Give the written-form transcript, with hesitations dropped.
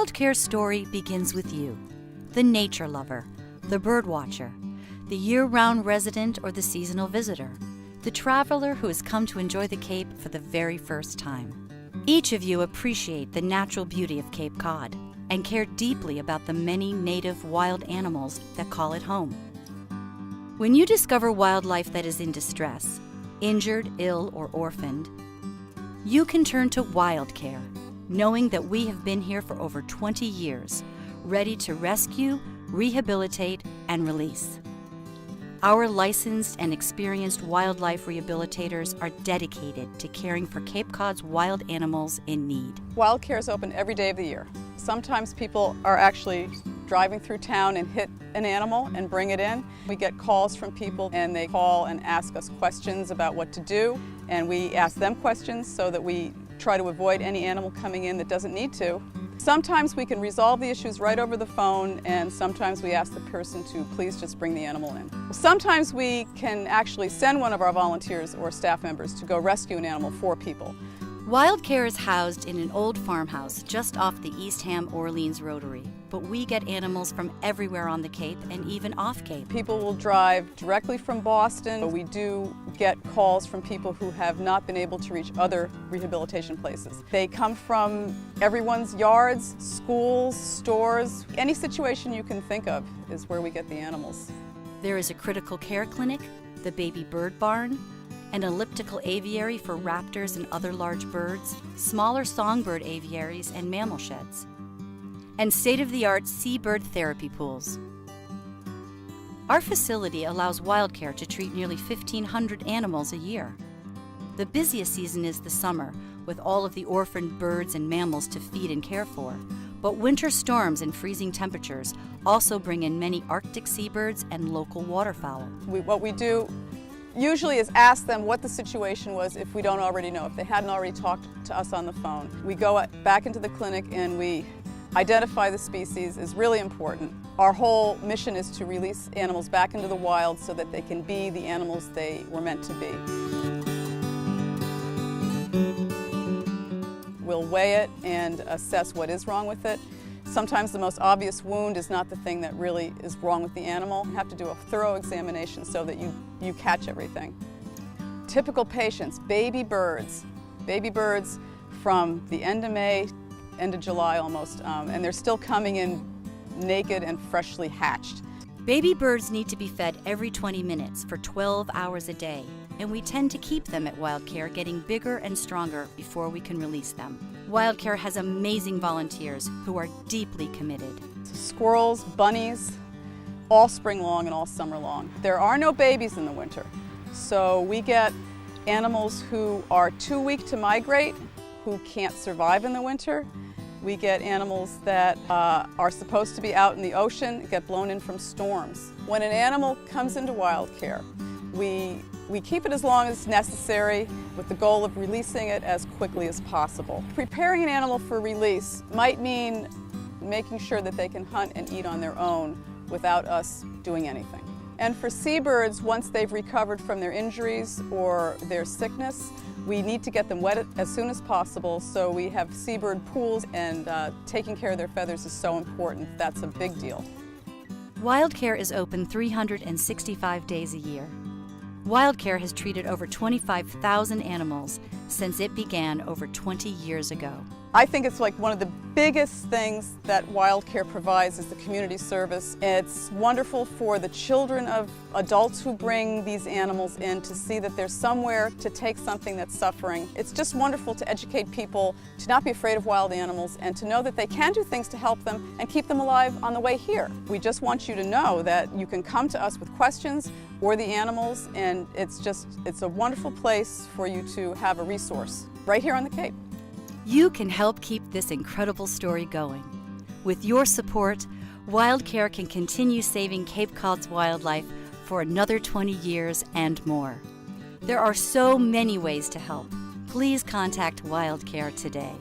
WildCare's story begins with you, the nature lover, the bird watcher, the year-round resident or the seasonal visitor, the traveler who has come to enjoy the Cape for the very first time. Each of you appreciate the natural beauty of Cape Cod and care deeply about the many native wild animals that call it home. When you discover wildlife that is in distress, injured, ill, or orphaned, you can turn to WildCare, knowing that we have been here for over 20 years, ready to rescue, rehabilitate, and release. Our licensed and experienced wildlife rehabilitators are dedicated to caring for Cape Cod's wild animals in need. WildCare is open every day of the year. Sometimes people are actually driving through town and hit an animal and bring it in. We get calls from people and they call and ask us questions about what to do, and we ask them questions so that we try to avoid any animal coming in that doesn't need to. Sometimes we can resolve the issues right over the phone, and sometimes we ask the person to please just bring the animal in. Sometimes we can actually send one of our volunteers or staff members to go rescue an animal for people. WildCare is housed in an old farmhouse just off the Eastham Orleans Rotary, but we get animals from everywhere on the Cape and even off Cape. People will drive directly from Boston. We do get calls from people who have not been able to reach other rehabilitation places. They come from everyone's yards, schools, stores. Any situation you can think of is where we get the animals. There is a critical care clinic, the baby bird barn, an elliptical aviary for raptors and other large birds, smaller songbird aviaries and mammal sheds, and state-of-the-art seabird therapy pools. Our facility allows WildCare to treat nearly 1,500 animals a year. The busiest season is the summer, with all of the orphaned birds and mammals to feed and care for, but winter storms and freezing temperatures also bring in many Arctic seabirds and local waterfowl. What we do usually is ask them what the situation was if we don't already know, if they hadn't already talked to us on the phone. We go back into the clinic and we identify the species. Is really important. Our whole mission is to release animals back into the wild so that they can be the animals they were meant to be. We'll weigh it and assess what is wrong with it. Sometimes the most obvious wound is not the thing that really is wrong with the animal. You have to do a thorough examination so that you catch everything. Typical patients, baby birds. Baby birds from the end of May, end of July almost, and they're still coming in naked and freshly hatched. Baby birds need to be fed every 20 minutes for 12 hours a day, and we tend to keep them at WildCare getting bigger and stronger before we can release them. WildCare has amazing volunteers who are deeply committed. Squirrels, bunnies, all spring long and all summer long. There are no babies in the winter, so we get animals who are too weak to migrate, who can't survive in the winter. We get animals that are supposed to be out in the ocean, get blown in from storms. When an animal comes into WildCare, we keep it as long as necessary with the goal of releasing it as quickly as possible. Preparing an animal for release might mean making sure that they can hunt and eat on their own without us doing anything. And for seabirds, once they've recovered from their injuries or their sickness, we need to get them wet as soon as possible, so we have seabird pools, and taking care of their feathers is so important. That's a big deal. WildCare is open 365 days a year. WildCare has treated over 25,000 animals since it began over 20 years ago. I think it's like one of the biggest things that WildCare provides is the community service. It's wonderful for the children of adults who bring these animals in to see that there's somewhere to take something that's suffering. It's just wonderful to educate people to not be afraid of wild animals and to know that they can do things to help them and keep them alive on the way here. We just want you to know that you can come to us with questions or the animals, and it's a wonderful place for you to have a resource right here on the Cape. You can help keep this incredible story going. With your support, WildCare can continue saving Cape Cod's wildlife for another 20 years and more. There are so many ways to help. Please contact WildCare today.